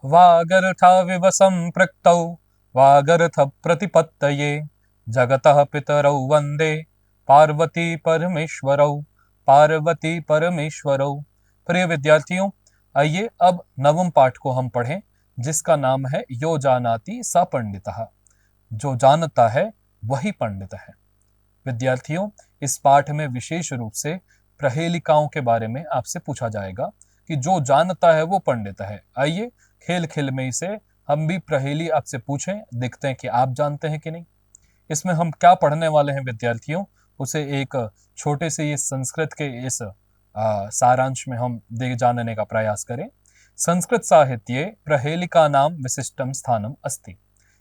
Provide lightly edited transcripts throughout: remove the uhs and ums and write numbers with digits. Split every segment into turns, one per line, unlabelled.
वागर्थाविव सम्पृक्तौ वागर्थ प्रतिपत्तये जगतः पितरौ वंदे पार्वती परमेश्वरौ। पार्वती परमेश्वरौ। प्रिय विद्यार्थियों, आइए अब नवम पाठ को हम पढ़ें, जिसका नाम है यो जानाति स पंडितः। जो जानता है वही पंडित है। विद्यार्थियों, इस पाठ में विशेष रूप से प्रहेलिकाओं के बारे में आपसे पूछा जाएगा कि जो जानता है वो पंडित है। आइए खेल खेल में इसे हम भी प्रहेली आपसे पूछें, देखते हैं कि आप जानते हैं कि नहीं। इसमें हम क्या पढ़ने वाले हैं विद्यार्थियों, उसे एक छोटे से ये संस्कृत के इस सारांश में हम देख जानने का प्रयास करें। संस्कृत साहित्ये प्रहेलिका नाम विशिष्टम स्थानम अस्ति।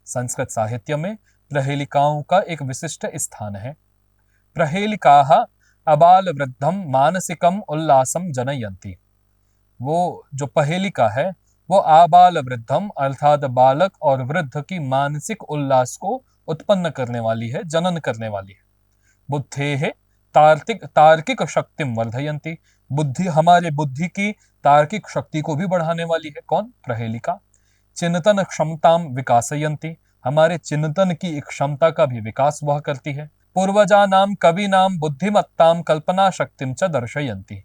संस्कृत साहित्य में प्रहेलिकाओं का एक विशिष्ट स्थान है। प्रहेलिकाः अबाल वृद्धम मानसिकम उल्लासम जनयन्ति। वो जो पहेलिका है वो आबाल वृद्धम अर्थात बालक और वृद्ध की मानसिक उल्लास को उत्पन्न करने वाली है, जनन करने वाली है। बुद्धेः तार्किक शक्तिम वर्धयन्ति। बुद्धि, हमारे बुद्धि की तार्किक शक्ति को भी बढ़ाने वाली है। कौन? प्रहेलिका। चिंतन क्षमताम विकासयन्ति। हमारे चिंतन की क्षमता का भी विकास वह करती है। पूर्वजानाम कविनाम बुद्धिमत्ताम कल्पना शक्तिम च दर्शयन्ति।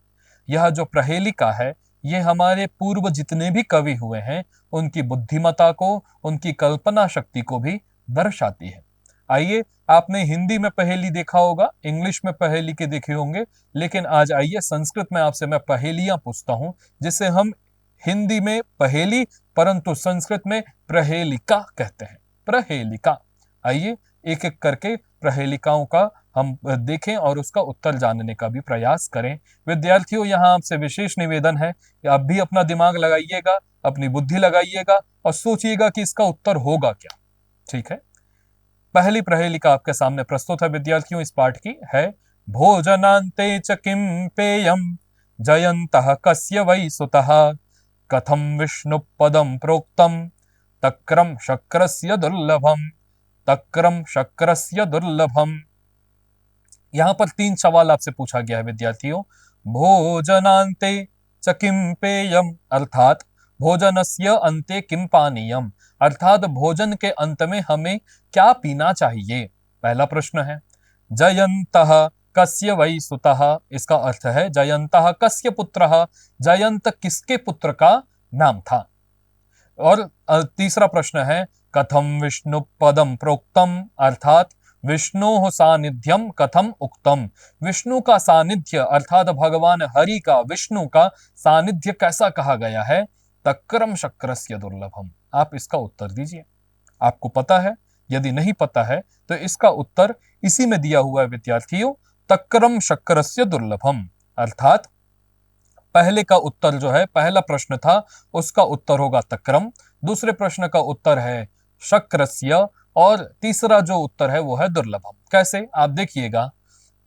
यह जो प्रहेलिका है ये हमारे पूर्व जितने भी कवि हुए हैं उनकी बुद्धिमत्ता को, उनकी कल्पना शक्ति को भी दर्शाती है। आइए, आपने हिंदी में पहेली देखा होगा, इंग्लिश में पहेली के देखे होंगे, लेकिन आज आइए संस्कृत में आपसे मैं पहेलियां पूछता हूं, जिसे हम हिंदी में पहेली परंतु संस्कृत में प्रहेलिका कहते हैं। प्रहेलिका। आइए एक एक करके प्रहेलिकाओं का हम देखें और उसका उत्तर जानने का भी प्रयास करें। विद्यार्थियों, यहाँ आपसे विशेष निवेदन है कि आप भी अपना दिमाग लगाइएगा, अपनी बुद्धि लगाइएगा और सोचिएगा कि इसका उत्तर होगा क्या। ठीक है, पहली प्रहेलिका आपके सामने प्रस्तुत है विद्यार्थियों। इस पाठ की है भोजनान्ते च किं पेयम जयन्तः कस्य वै सुतः कथम विष्णु पदम प्रोक्तम तक्रम शक्रस्य दुर्लभम। तक्रम शक्रस्य दुर्लभम। यहां पर 3 सवाल आपसे पूछा गया है विद्यार्थियों। भोजनान्ते च किं पेयम अर्थात भोजनस्य अन्ते किं पानीयम, अर्थात भोजन के अंत में हमें क्या पीना चाहिए, पहला प्रश्न है। जयन्तः कस्य वै सुतः, इसका अर्थ है जयन्तः कस्य पुत्रः, जयंत किसके पुत्र का नाम था। और तीसरा प्रश्न है कथम विष्णु पदम प्रोक्तम, अर्थात विष्णु सानिध्यम कथम उक्तम, विष्णु का सानिध्य अर्थात भगवान हरि का, विष्णु का सानिध्य कैसा कहा गया है। तक्रम शक्रस्य दुर्लभम। आप इसका उत्तर दीजिए। आपको पता है? यदि नहीं पता है तो इसका उत्तर इसी में दिया हुआ है विद्यार्थियों। तक्रम शक्रस्य दुर्लभम अर्थात पहले का उत्तर जो है, पहला प्रश्न था उसका उत्तर होगा तक्रम, दूसरे प्रश्न का उत्तर है शक्रस्य और तीसरा जो उत्तर है वो है दुर्लभम। कैसे? आप देखिएगा।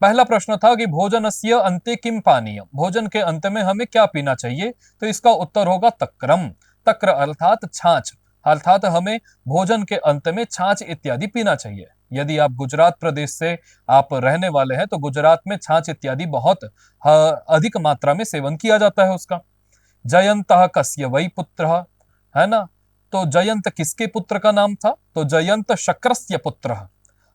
पहला प्रश्न था कि भोजनस्य अन्ते किम पानीयम, भोजन के अंत में हमें क्या पीना चाहिए, तो इसका उत्तर होगा तक्रम। तक्र अर्थात छाछ, अर्थात हमें भोजन के अंत में छाछ इत्यादि पीना चाहिए। यदि आप गुजरात प्रदेश से आप रहने वाले हैं तो गुजरात में छाछ इत्यादि बहुत अधिक मात्रा में सेवन किया जाता है उसका। जयंतः कस्य वै पुत्रः, है ना, तो जयंत किसके पुत्र का नाम था, तो जयंत शक्रस्य पुत्रः,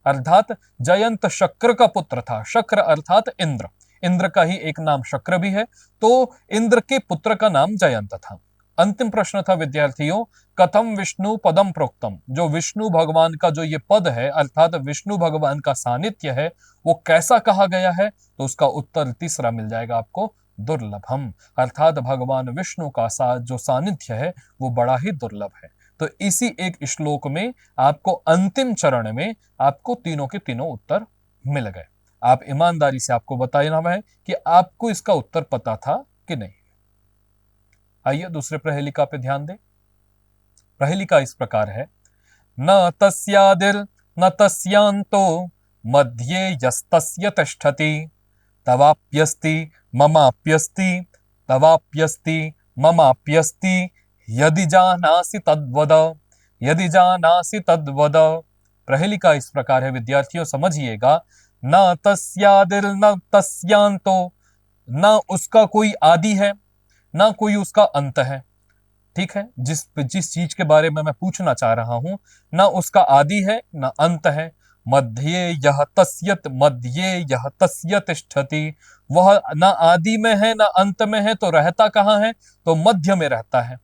अर्थात जयंत शक्र का पुत्र था। शक्र अर्थात इंद्र, इंद्र का ही एक नाम शक्र भी है, तो इंद्र के पुत्र का नाम जयंत था। अंतिम प्रश्न था विद्यार्थियों कथम विष्णु पदम प्रोक्तम, जो विष्णु भगवान का जो ये पद है अर्थात विष्णु भगवान का सानिध्य है वो कैसा कहा गया है, तो उसका उत्तर तीसरा मिल जाएगा आपको, दुर्लभम, अर्थात भगवान विष्णु का जो सानिध्य है वो बड़ा ही दुर्लभ है। तो इसी एक श्लोक में आपको अंतिम चरण में आपको तीनों के तीनों उत्तर मिल गए। आप ईमानदारी से आपको बताना है कि आपको इसका उत्तर पता था कि नहीं। आइए दूसरे प्रहेलिका पे ध्यान दें। प्रहेलिका इस प्रकार है। न तस्यादिर् न तस्यांतो मध्ये यस्तस्य तिष्ठति तवाप्यस्ति ममाप्यस्ति तवाप्यस्ति ममाप्यस्ति यदि जानासि तद्वद, यदि जानासि तद्वद। प्रहेलिका इस प्रकार है विद्यार्थियों, समझिएगा। न तस्यादिर् न तस्यांतो, न उसका कोई आदि है ना कोई उसका अंत है। ठीक है, जिस चीज के बारे में मैं पूछना चाह रहा हूं, ना उसका आदि है ना अंत है। मध्ये यह तस्य तिष्ठति, वह ना आदि में है ना अंत में है, तो रहता कहाँ है? तो मध्य में रहता है।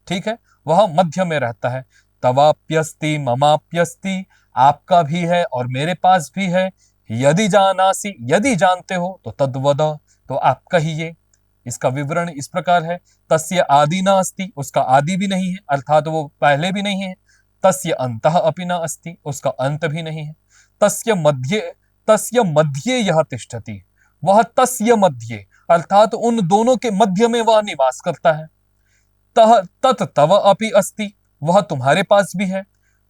ठीक है, वह मध्य में रहता है। तवाप्यस्ति ममाप्यस्ति, आपका भी है और मेरे पास भी है। यदि जानासी, यदि जानते हो तो तद्वद, तो आप कहिए। इसका विवरण इस प्रकार है। तस्य आदि न अस्ति, उसका आदि भी नहीं है, अर्थात वो पहले भी नहीं है। तस्य अंतः अपि न अस्ति, उसका अंत भी नहीं है। तस्य मध्य यह तिष्ठति, वह तस्य मध्य, अर्थात उन दोनों के मध्य में वह निवास करता है। तत् तव अपि अस्ति, वह तुम्हारे पास भी है।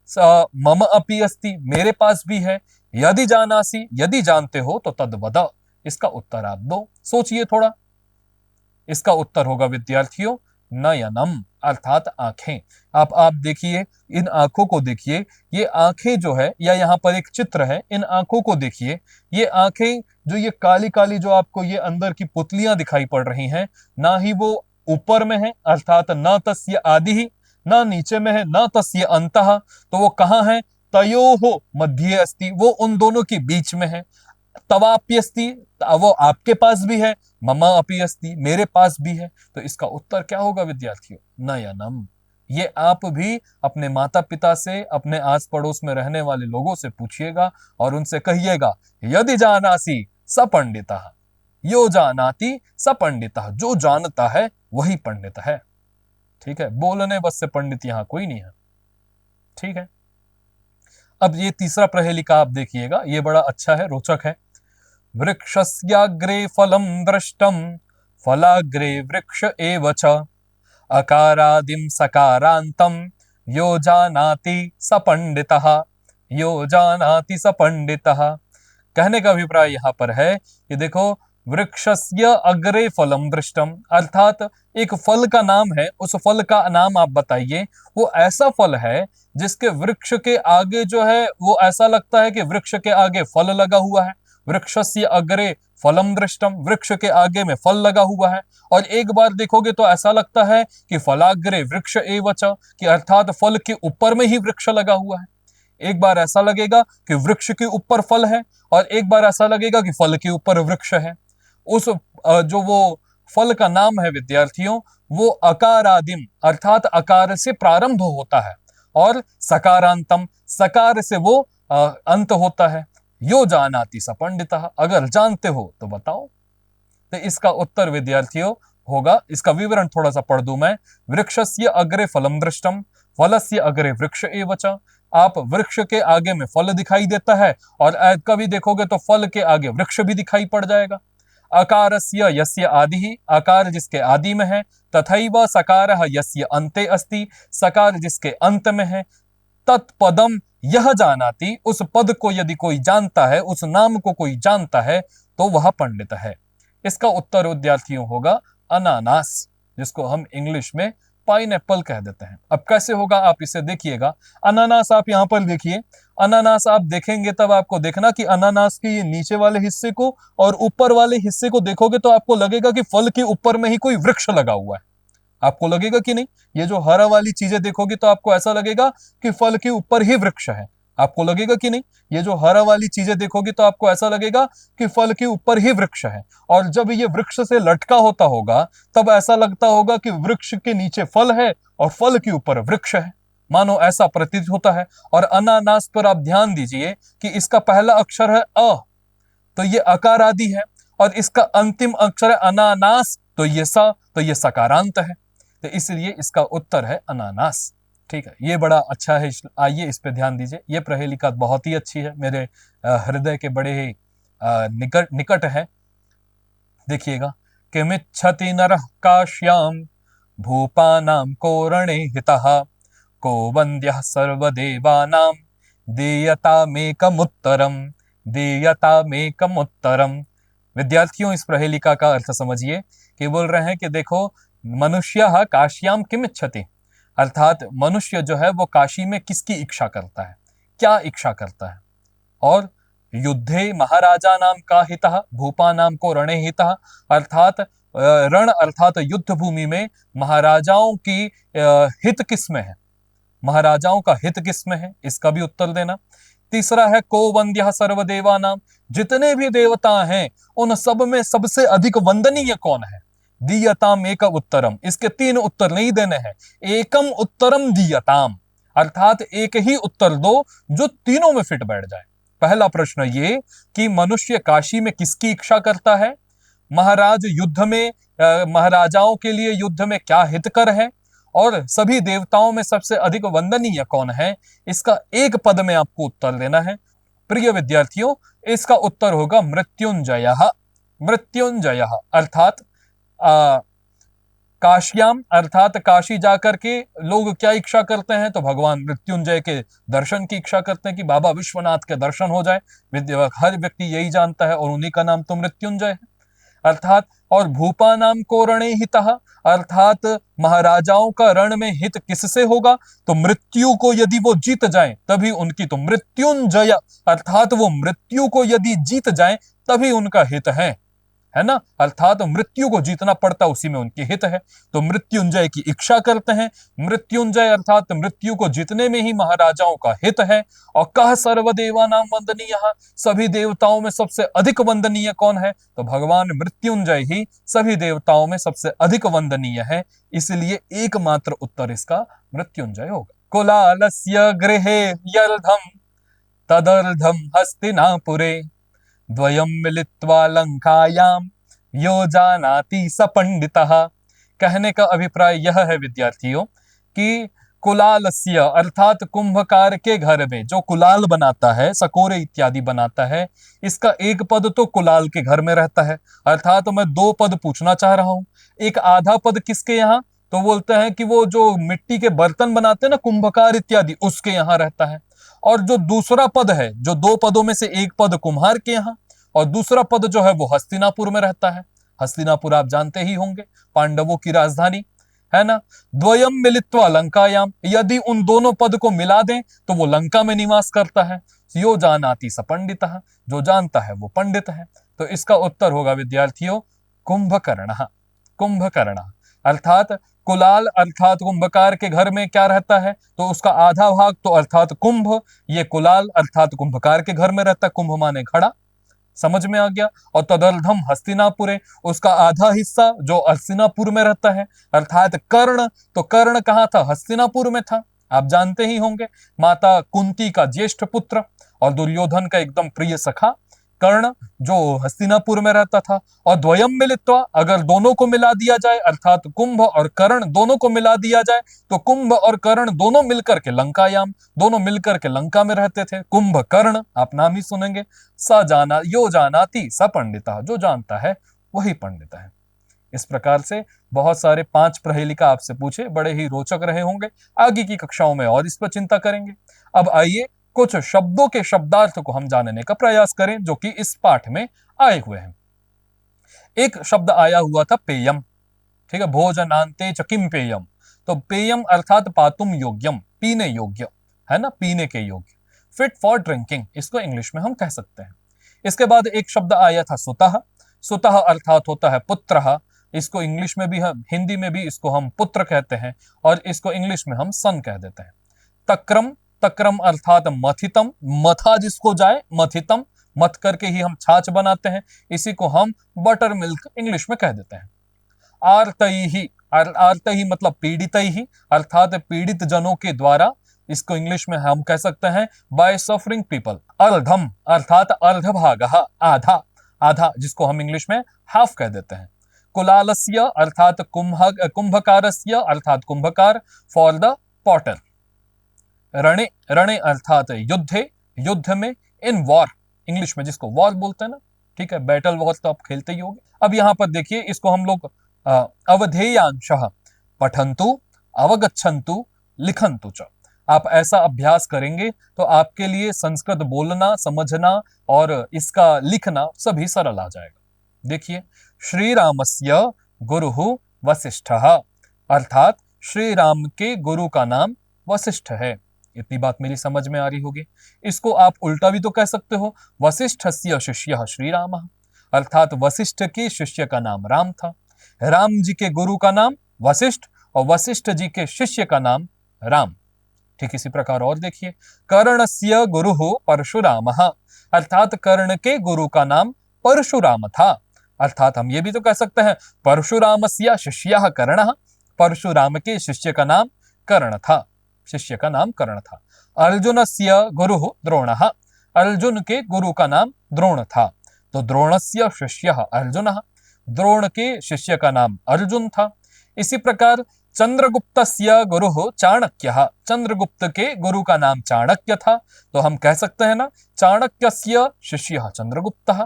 मम अपि अस्ति, मेरे पास भी है। यदि जानासी, यदि जानते हो तो तद वद, इसका उत्तर आप दो। सोचिए थोड़ा। इसका उत्तर होगा विद्यार्थियों नयनम, अर्थात आंखें। आप देखिए, इन आंखों को देखिए। ये आंखें जो है, या यहाँ पर एक चित्र है, इन आंखों को देखिए। ये आंखें जो ये काली काली जो आपको ये अंदर की पुतलियां दिखाई पड़ रही हैं, ना ही वो ऊपर में है, अर्थात न तस्य आदि ही, ना नीचे में है, ना तस्य अंतः, तो वो कहाँ है? तयोः मध्ये अस्ति, वो उन दोनों के बीच में है। तवाप्यस्ति, वो आपके पास भी है। ममा अपि अस्ति, मेरे पास भी है। तो इसका उत्तर क्या होगा विद्यार्थियों? नयनम। ये आप भी अपने माता पिता से, अपने आस पड़ोस में रहने वाले लोगों से पूछिएगा और उनसे कहिएगा, यदि जानासी स पंडितः, यो जानाति स पंडितः, जो जानता है वही पंडित है। ठीक है, बोलने बस से पंडित यहां कोई नहीं है। ठीक है, अब ये तीसरा प्रहेलिका आप देखिएगा, ये बड़ा अच्छा है, रोचक है। वृक्षस्याग्रे फलं दृष्टं, फलाग्रे वृक्ष एव च, अकारादिं सकारान्तं, यो जानाति स पंडितः, यो जानाति स पंडितः। कहने का अभिप्राय यहाँ पर है कि देखो, वृक्षस्य अग्रे फलम दृष्टम, अर्थात एक फल का नाम है, उस फल का नाम आप बताइए। वो ऐसा फल है जिसके वृक्ष के आगे जो है वो ऐसा लगता है कि वृक्ष के आगे फल लगा हुआ है। वृक्षस्य अग्रे फलम दृष्टम, वृक्ष के आगे में फल लगा हुआ है। और एक बार देखोगे तो ऐसा लगता है कि फलाग्रे वृक्ष एव च, कि अर्थात फल के ऊपर में ही वृक्ष लगा हुआ है। एक बार ऐसा लगेगा कि वृक्ष के ऊपर फल है, और एक बार ऐसा लगेगा कि फल के ऊपर वृक्ष है। उस जो वो फल का नाम है विद्यार्थियों, वो अकारादिम, अर्थात अकार से प्रारंभ होता है, और सकारांतम, सकार से वो अंत होता है। यो जानाति स पंडितः, अगर जानते हो तो बताओ। तो इसका उत्तर विद्यार्थियों होगा, इसका विवरण थोड़ा सा पढ़ दूं मैं। वृक्षस्य अग्रे फलम दृष्टम, फलस्य अग्रे वृक्ष एव च। आप वृक्ष के आगे में फल दिखाई देता है, और कभी देखोगे तो फल के आगे वृक्ष भी दिखाई पड़ जाएगा। अकारस्य यस्य आदि, आकार जिसके आदि में है। तथैव सकारः यस्य अन्ते अस्ति, सकार जिसके अंत में है। तत्पदम यह जानाति, उस पद को यदि कोई जानता है, उस नाम को कोई जानता है, तो वह पंडित है। इसका उत्तर विद्यार्थियों होगा अनानास, जिसको हम इंग्लिश में पाइनएप्पल कह देते हैं। अब कैसे होगा आप इसे देखिएगा। अनानास आप यहां पर देखिए, अनानास आप देखेंगे तब आपको देखना कि अनानास के ये नीचे वाले हिस्से को और ऊपर वाले हिस्से को देखोगे तो आपको लगेगा कि फल के ऊपर में ही कोई वृक्ष लगा हुआ है। आपको लगेगा कि नहीं? ये जो हरा वाली चीजें देखोगे तो आपको ऐसा लगेगा कि फल के ऊपर ही वृक्ष है। आपको लगेगा कि नहीं? ये जो हरा वाली चीजें देखोगे तो आपको ऐसा लगेगा कि फल के ऊपर ही वृक्ष है। और जब ये वृक्ष से लटका होता होगा तब ऐसा लगता होगा कि वृक्ष के नीचे फल है और फल के ऊपर वृक्ष है, मानो ऐसा प्रतीत होता है। और अनानास पर आप ध्यान दीजिए कि इसका पहला अक्षर है अ, तो ये अकार आदि है, और इसका अंतिम अक्षर है अनानास, तो ये स, तो ये सकारांत है। तो इसलिए इसका उत्तर है अनानास। ठीक है, ये बड़ा अच्छा है, आइए इस पे ध्यान दीजिए। ये प्रहेलिका बहुत ही अच्छी है, मेरे हृदय के बड़े ही निकट है। देखिएगा, किमिच्छति नरः काश्याम, भूपानां कोरणे हितः, को वन्द्यः सर्वदेवानां, देयतामेकमुत्तरम्, देयतामेकमुत्तरम्। विद्यार्थियों, इस प्रहेलिका का अर्थ समझिए कि बोल रहे हैं कि देखो, मनुष्यः काश्याम किमिच्छति, अर्थात मनुष्य जो है वो काशी में किसकी इच्छा करता है, क्या इच्छा करता है। और युद्धे महाराजा नाम का हितः, भूपा नाम को रणे हितः, अर्थात रण अर्थात युद्ध भूमि में महाराजाओं की हित किसमें है, महाराजाओं का हित किसमें है, इसका भी उत्तर देना। तीसरा है को वंद्य सर्वदेवानाम, जितने भी देवता हैं उन सब में सबसे अधिक वंदनीय कौन है। दीयताम एक उत्तरम, इसके 3 उत्तर नहीं देने हैं, एकम उत्तरम दीयताम, अर्थात एक ही उत्तर दो जो तीनों में फिट बैठ जाए। पहला प्रश्न ये कि मनुष्य काशी में किसकी इच्छा करता है, महाराज युद्ध में महाराजाओं के लिए युद्ध में क्या हितकर है, और सभी देवताओं में सबसे अधिक वंदनीय कौन है, इसका एक पद में आपको उत्तर देना है। प्रिय विद्यार्थियों, इसका उत्तर होगा मृत्युंजयः। मृत्युंजयः अर्थात काश्याम, अर्थात काशी जाकर के लोग क्या इच्छा करते हैं, तो भगवान मृत्युंजय के दर्शन की इच्छा करते हैं कि बाबा विश्वनाथ के दर्शन हो जाए। हर व्यक्ति यही जानता है और उन्हीं का नाम तो मृत्युंजय है अर्थात। और भूपा नाम को रणे हितः, अर्थात महाराजाओं का रण में हित किससे होगा, तो मृत्यु को यदि वो जीत जाएं तभी उनकी, तो मृत्युंजय अर्थात वो मृत्यु को यदि जीत जाएं तभी उनका हित है ना, अर्थात मृत्यु को जीतना पड़ता उसी में उनके हित है। तो मृत्युंजय की इच्छा करते हैं, मृत्युंजय अर्थात मृत्यु को जीतने में ही महाराजाओं का हित है। और कह सर्वदेवा नाम वंदनीय, सभी देवताओं में सबसे अधिक वंदनीय कौन है, तो भगवान मृत्युंजय ही सभी देवताओं में सबसे अधिक वंदनीय है, इसलिए एकमात्र उत्तर इसका मृत्युंजय होगा। कुलालस्य गृहे यर्धम तदर्धम हस्तिनापुरे द्वयम मिलित्वा लंकायाम यो जानाति स पंडितः। कहने का अभिप्राय यह है विद्यार्थियों कि कुलालस्य अर्थात कुंभकार के घर में जो कुलाल बनाता है, सकोरे इत्यादि बनाता है, इसका एक पद तो कुलाल के घर में रहता है, अर्थात तो मैं 2 पद पूछना चाह रहा हूं। एक आधा पद किसके यहाँ, तो बोलते हैं कि वो जो मिट्टी के बर्तन बनाते हैं ना कुंभकार इत्यादि, उसके यहाँ रहता है। और जो दूसरा पद है, जो 2 पदों में से एक पद कुम्हार के यहाँ और दूसरा पद जो है वो हस्तिनापुर में रहता है। हस्तिनापुर आप जानते ही होंगे, पांडवों की राजधानी है ना। द्वयम मिलित्वा लंकायाम, यदि उन दोनों पद को मिला दें तो वो लंका में निवास करता है। यो जानाति स पंडितः, जो जानता है वो पंडित है। तो इसका उत्तर होगा विद्यार्थियों कुंभकर्ण। कुंभकर्ण अर्थात कुलाल अर्थात कुंभकार के घर में क्या रहता है, तो उसका आधा भाग तो अर्थात कुंभ, ये कुलाल अर्थात कुंभकार के घर में रहता है। कुंभ माने घड़ा, समझ में आ गया। और तदर्धम हस्तिनापुरे, उसका आधा हिस्सा जो हस्तिनापुर में रहता है, अर्थात कर्ण, तो कर्ण कहाँ था, हस्तिनापुर में था। आप जानते ही होंगे, माता कुंती का ज्येष्ठ पुत्र और दुर्योधन का एकदम प्रिय सखा कर्ण जो हस्तिनापुर में रहता था। और द्वयम मिलित्वा, अगर दोनों को मिला दिया जाए अर्थात कुंभ और कर्ण दोनों को मिला दिया जाए तो कुंभ और कर्ण दोनों मिलकर के लंकायाम, दोनों मिलकर के लंका में रहते थे। कुंभ कर्ण आप नाम ही सुनेंगे। स जाना यो जानाति स पंडिता, जो जानता है वही पंडित है। इस प्रकार से बहुत सारे 5 प्रहेलिका आपसे पूछे, बड़े ही रोचक रहे होंगे। आगे की कक्षाओं में और इस पर चिंता करेंगे। अब आइए कुछ शब्दों के शब्दार्थ को हम जानने का प्रयास करें जो कि इस पाठ में आए हुए हैं। एक शब्द आया हुआ था पेयम, ठीक है, भोजनांते च किम पेयम, तो पेयम अर्थात पातुम योग्यम, पीने योग्य है ना, पीने के योग्य, फिट फॉर ड्रिंकिंग, इसको इंग्लिश में हम कह सकते हैं। इसके बाद एक शब्द आया था सुतः, सुतः अर्थात होता है पुत्रः, इसको इंग्लिश में भी हम, हिंदी में भी इसको हम पुत्र कहते हैं और इसको इंग्लिश में हम सन कह देते हैं। तक्रम, तक्रम अर्थात मथितम, मथा जिसको जाए, मथितम, मथ करके ही हम छाछ बनाते हैं, इसी को हम बटर मिल्क इंग्लिश में कह देते हैं। आर्तैहि, आर्तैहि मतलब पीड़ितैहि, अर्थात पीड़ित जनों के द्वारा, इसको इंग्लिश में हम कह सकते हैं बाय सफरिंग पीपल। अर्धम अर्थात अर्धभागः, आधा, आधा जिसको हम इंग्लिश में हाफ कह देते हैं। कुलालस्य अर्थात कुंभकारस्य अर्थात कुंभकार, फॉर द पॉटर। रणे, रणे अर्थात युद्धे, युद्ध में, इन वॉर इंग्लिश में जिसको वॉर बोलते हैं ना, ठीक है, बैटल वॉर तो आप खेलते ही होंगे। अब यहां पर देखिए, इसको हम लोग अवधेयांशः पठन्तु अवगच्छन्तु लिखन्तु च, आप ऐसा अभ्यास करेंगे तो आपके लिए संस्कृत बोलना, समझना और इसका लिखना सभी सरल आ जाएगा। देखिए, श्री रामस्य गुरुः वसिष्ठः, अर्थात श्री राम के गुरु का नाम वसिष्ठ है। इतनी बात मेरी समझ में आ रही होगी। इसको आप उल्टा भी तो कह सकते हो, वसिष्ठस्य शिष्यः श्री रामः, अर्थात वसिष्ठ के शिष्य का नाम राम था। राम जी के गुरु का नाम वशिष्ठ और वशिष्ठ जी के शिष्य का नाम राम। ठीक इसी प्रकार और देखिए, कर्णस्य गुरुः परशुरामः, अर्थात कर्ण के गुरु का नाम परशुराम था। अर्थात हम ये भी तो कह सकते हैं परशुरामस्य शिष्यः कर्णः, परशुराम के शिष्य का नाम कर्ण था, शिष्य का नाम कर्ण था। अर्जुनस्य गुरुः द्रोणः, अर्जुन के गुरु का नाम द्रोण था, तो द्रोणस्य शिष्यः अर्जुनः, द्रोण के शिष्य का नाम अर्जुन था। इसी प्रकार चंद्रगुप्तस्य गुरुः चाणक्यः, चंद्रगुप्त के गुरु का नाम चाणक्य था, तो हम कह सकते हैं ना चाणक्यस्य शिष्यः चंद्रगुप्तः।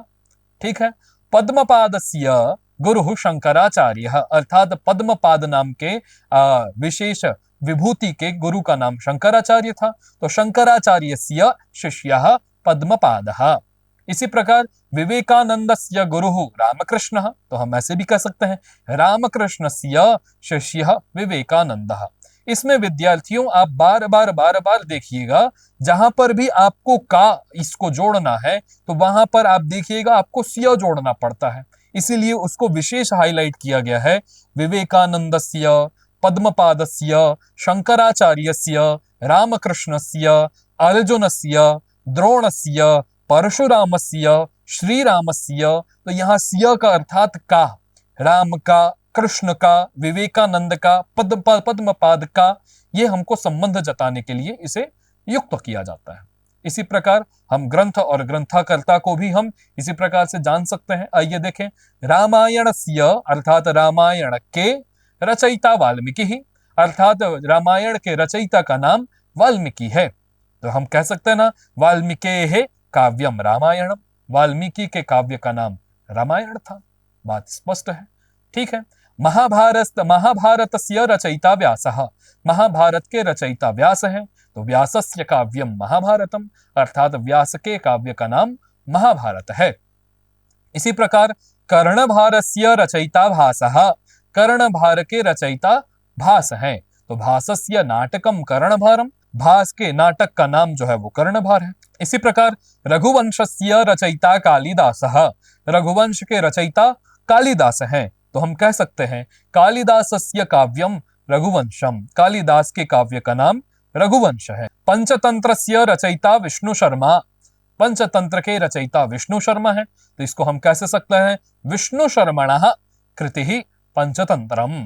ठीक है। पद्मपादस्य गुरुः शंकराचार्यः, अर्थात पद्मपाद नाम के विशेष विभूति के गुरु का नाम शंकराचार्य था, तो शंकराचार्यस्य शिष्यः पद्मपादः। इसी प्रकार विवेकानंदस्य गुरुः रामकृष्णः, तो हम ऐसे भी कह सकते हैं रामकृष्णस्य शिष्यः विवेकानंदः। इसमें विद्यार्थियों आप बार बार देखिएगा, जहां पर भी आपको का इसको जोड़ना है तो वहां पर आप देखिएगा आपको सिया जोड़ना पड़ता है, इसीलिए उसको विशेष हाईलाइट किया गया है। विवेकानंदस्य, पद्मपादस्य, शंकराचार्यस्य, रामकृष्णस्य, अर्जुनस्य, द्रोणस्य, परशुरामस्य, श्रीरामस्य, तो यहां सिया का अर्थात का, राम का, कृष्ण का, विवेकानंद का, पद्मपाद का, ये हमको संबंध जताने के लिए इसे युक्त किया जाता है। इसी प्रकार हम ग्रंथ और ग्रंथकर्ता को भी हम इसी प्रकार से जान सकते हैं। आइए देखें, रामायणस्य अर्थात रामायण के रचयिता वाल्मीकि, अर्थात रामायण के रचयिता का नाम वाल्मीकि है, तो हम कह सकते हैं ना वाल्मीकि काव्यम रामायणम, वाल्मीकि के काव्य का नाम रामायण था। बात स्पष्ट है। ठीक है। महाभारतस्य रचयिता व्यासः, महाभारत के रचयिता व्यास है, तो व्यासस्य काव्यम महाभारतम, अर्थात व्यास के काव्य का नाम महाभारत है। इसी प्रकार कर्णभारस्य रचयिता भासः, कर्णभार के रचयिता भास है, तो भासस्य नाटकम कर्णभारम, भास के नाटक का नाम जो है वो कर्णभार है। इसी प्रकार रघुवंशस्य रचयिता कालिदासः, रघुवंश के रचयिता कालिदास हैं, तो हम कह सकते हैं कालिदासस्य काव्यम रघुवंशम, कालिदास के काव्य का नाम रघुवंश है। पंचतंत्रस्य रचयिता विष्णु शर्मा, पंचतंत्र के रचयिता विष्णु शर्मा है, तो इसको हम कैसे सकते हैं विष्णु शर्मणः कृतिः पंचतंत्रम।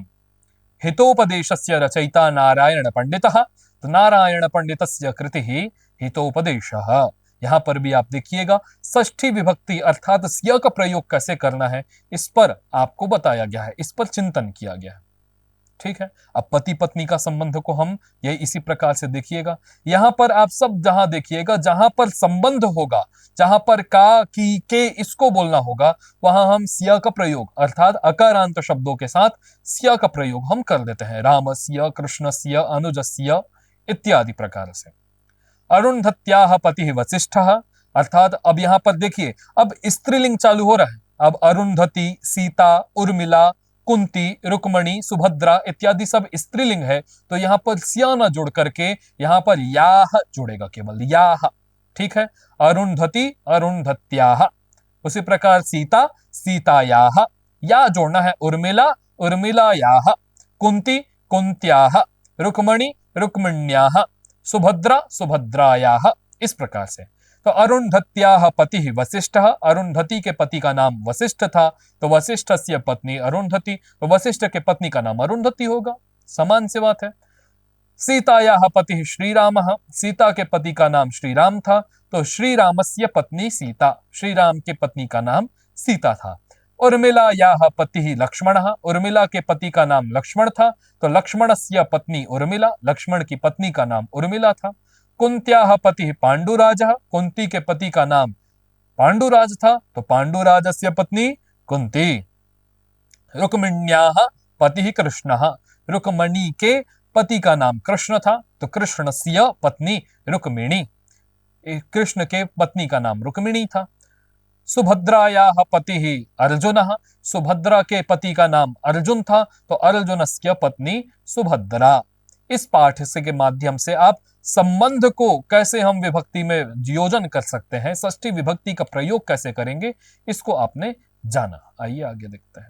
हितोपदेशस्य रचयिता नारायण पंडितः, तो नारायण पंडितस्य कृतिः हितोपदेशः। यहां पर भी आप देखिएगा षष्ठी विभक्ति अर्थात स्या का प्रयोग कैसे करना है इस पर आपको बताया गया है, इस पर चिंतन किया गया है। ठीक है। अब पति पत्नी का संबंध को हम ये इसी प्रकार से देखिएगा, यहां पर आप सब जहां देखिएगा जहां पर संबंध होगा, जहां पर का की के इसको बोलना होगा, वहां हम सिया का प्रयोग अर्थात अकारांत शब्दों के साथ सिया का प्रयोग हम कर देते हैं, रामस्य, कृष्णस्य, अनुजस्य इत्यादि प्रकार से। अरुंधत्याः पतिः वसिष्ठः, अर्थात अब यहां पर देखिए अब स्त्रीलिंग चालू हो रहा है, अब अरुंधति, सीता, उर्मिला, कुंती, रुक्मणी, सुभद्रा इत्यादि सब स्त्रीलिंग है, तो यहां पर सिया न जोड़ करके यहां पर याह जुड़ेगा, केवल याह। ठीक है। अरुंधति, अरुंधत्याः, उसी प्रकार सीता, सीतायाः, या जोड़ना है, उर्मिला, उर्मिलायाः, कुंती, कुंत्याः, रुक्मणी, रुक्मिण्याः, सुभद्रा, सुभद्रायाः, इस प्रकार से। तो अरुंधत्याः पतिः वसिष्ठः, अरुंधति के पति का नाम वशिष्ठ था, तो वशिष्ठस्य पत्नी अरुंधति, तो वशिष्ठ के पत्नी का नाम अरुंधति होगा, समान सी बात है। सीतायाः पतिः श्रीरामः, सीता के पति का नाम श्रीराम था, तो श्रीरामस्य पत्नी सीता, श्रीराम के पत्नी का नाम सीता था। उर्मिलायाः पतिः लक्ष्मणः, उर्मिला के पति का नाम लक्ष्मण था, तो लक्ष्मणस्य पत्नी उर्मिला, लक्ष्मण की पत्नी का नाम उर्मिला था। कुंत्याः पतिः पांडुराजः, कुंती के पति का नाम पांडुराज था, तो पांडुराजस्य पत्नी कुंती। रुक्मिण्याः पतिः कृष्णः, रुक्मणी के पति का नाम कृष्ण था, तो कृष्णस्य पत्नी रुक्मिणी, कृष्ण के पत्नी का नाम रुक्मिणी था। सुभद्रायाः पतिः अर्जुनः, सुभद्रा के पति का नाम अर्जुन था, तो अर्जुनस्य पत्नी सुभद्रा। इस पाठ से के माध्यम से आप संबंध को कैसे हम विभक्ति में योजन कर सकते हैं, षष्ठी विभक्ति का प्रयोग कैसे करेंगे, इसको आपने जाना। आइए आगे देखते हैं।